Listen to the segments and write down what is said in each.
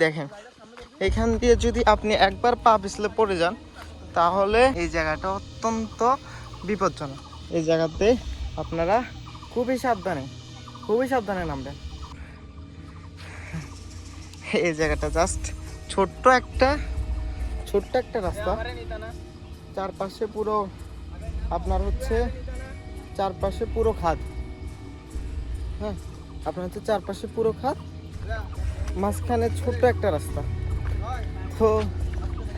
দেখেন, এখান দিয়ে যদি আপনি একবার পা পিছলে পড়ে যান তাহলে এই জায়গাটা অত্যন্ত বিপজ্জনক। এই জায়গাতে আপনারা খুবই সাবধানে নামবেন। এই জায়গাটা জাস্ট ছোট্ট একটা রাস্তা, চারপাশে পুরো আপনার হচ্ছে চারপাশে পুরো খাদ। হ্যাঁ, আপনার হচ্ছে চারপাশে পুরো খাদ, মাঝখানে ছোট্ট একটা রাস্তা। তো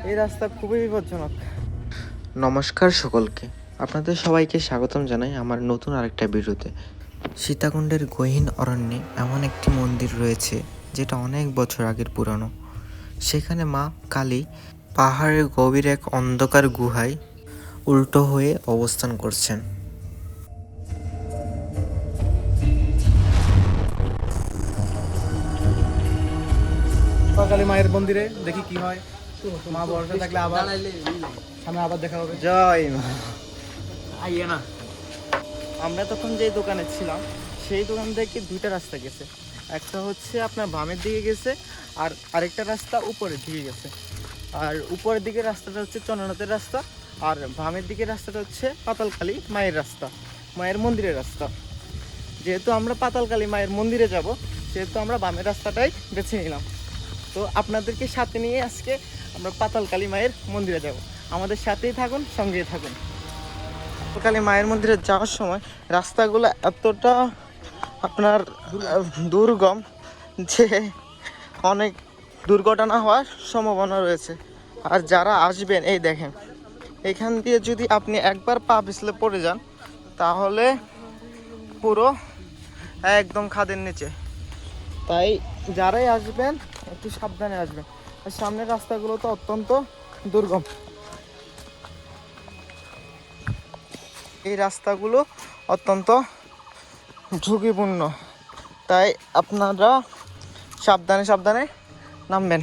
এই রাস্তা খুবই বিপজ্জনক। নমস্কার সকলকে, আপনাদের সবাইকে স্বাগতম জানাই আমার নতুন আরেকটা ভিডিওতে। সীতাকুণ্ডের গহীন অরণ্যে এমন একটি মন্দির রয়েছে যেটা অনেক বছর আগের পুরানো। সেখানে মা কালী পাহাড়ের গভীর এক অন্ধকার গুহায় উল্টো হয়ে অবস্থান করছেন। কালী মায়ের মন্দিরে দেখি কি হয়। মা বর্ষা থাকলে আবার সামনে আবার দেখা হবে। জয় মা। আইয়ে না, আমরা তখন যে দোকানে ছিলাম সেই দোকান থেকে দুইটা রাস্তা গেছে। একটা হচ্ছে আপনার বামের দিকে গেছে, আর আরেকটা রাস্তা উপরের দিকে গেছে। আর উপরের দিকের রাস্তাটা হচ্ছে চন্দ্রনাথের রাস্তা, আর বামের দিকের রাস্তাটা হচ্ছে পাতালকালী মায়ের রাস্তা, মায়ের মন্দিরের রাস্তা। যেহেতু আমরা পাতালকালী মায়ের মন্দিরে যাব, সেহেতু আমরা বামের রাস্তাটাই বেছে নিলাম। তো আপনাদেরকে সাথে নিয়ে আজকে আমরা পাতালকালী মায়ের মন্দিরে যাব। আমাদের সাথেই থাকুন, সঙ্গেই থাকুন। পাতালকালী মায়ের মন্দিরে যাওয়ার সময় রাস্তাগুলো এতটা আপনার দুর্গম যে অনেক দুর্ঘটনা হওয়ার সম্ভাবনা রয়েছে। আর যারা আসবেন, এই দেখেন, এখান দিয়ে যদি আপনি একবার পা পিছলে পড়ে যান তাহলে পুরো একদম খাদের নিচে। তাই যারাই আসবেন একটু সাবধানে আসবেন। আর সামনের রাস্তাগুলো তো অত্যন্ত দুর্গম। এই রাস্তাগুলো অত্যন্ত ঝুঁকিপূর্ণ, তাই আপনারা সাবধানে নামবেন।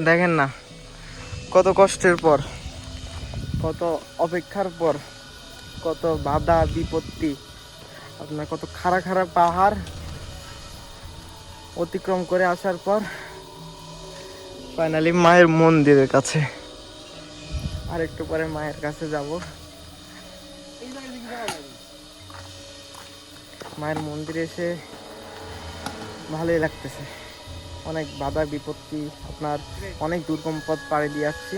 দেখেন না, কত কষ্টের পর, কত অপেক্ষার পর, কত বাধা বিপত্তি, আপনার কত খাড়া পাহাড় অতিক্রম করে আসার পর ফাইনালি মায়ের মন্দিরের কাছে। আর একটু পরে মায়ের কাছে যাব। মায়ের মন্দিরে এসে ভালোই লাগতেছে। অনেক বাধা বিপত্তি, আপনার অনেক দুর্গম পথ পাড়ি দিয়ে আসছি।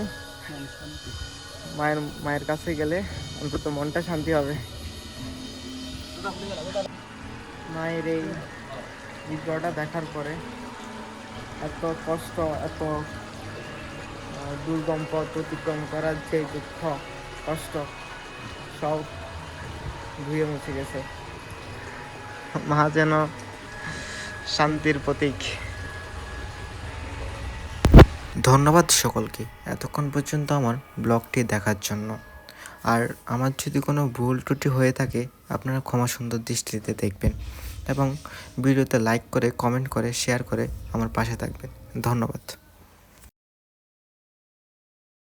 মায়ের কাছে গেলে অন্তত মনটা শান্তি হবে। মায়ের এই বিগ্রহটা দেখার পরে এত কষ্ট, এত দুর্গম পথ অতিক্রম করার যে দুঃখ কষ্ট সব ধুয়ে মুছে গেছে। মা যেন শান্তির প্রতীক। ধন্যবাদ সকলকে এতক্ষণ পর্যন্ত আমার ব্লগটি দেখার জন্য। আর আমার যদি কোনো ভুল ত্রুটি হয়ে থাকে আপনারা ক্ষমা সুন্দর দৃষ্টিতে দেখবেন এবং ভিডিওতে লাইক করে, কমেন্ট করে, শেয়ার করে আমার পাশে থাকবেন। ধন্যবাদ।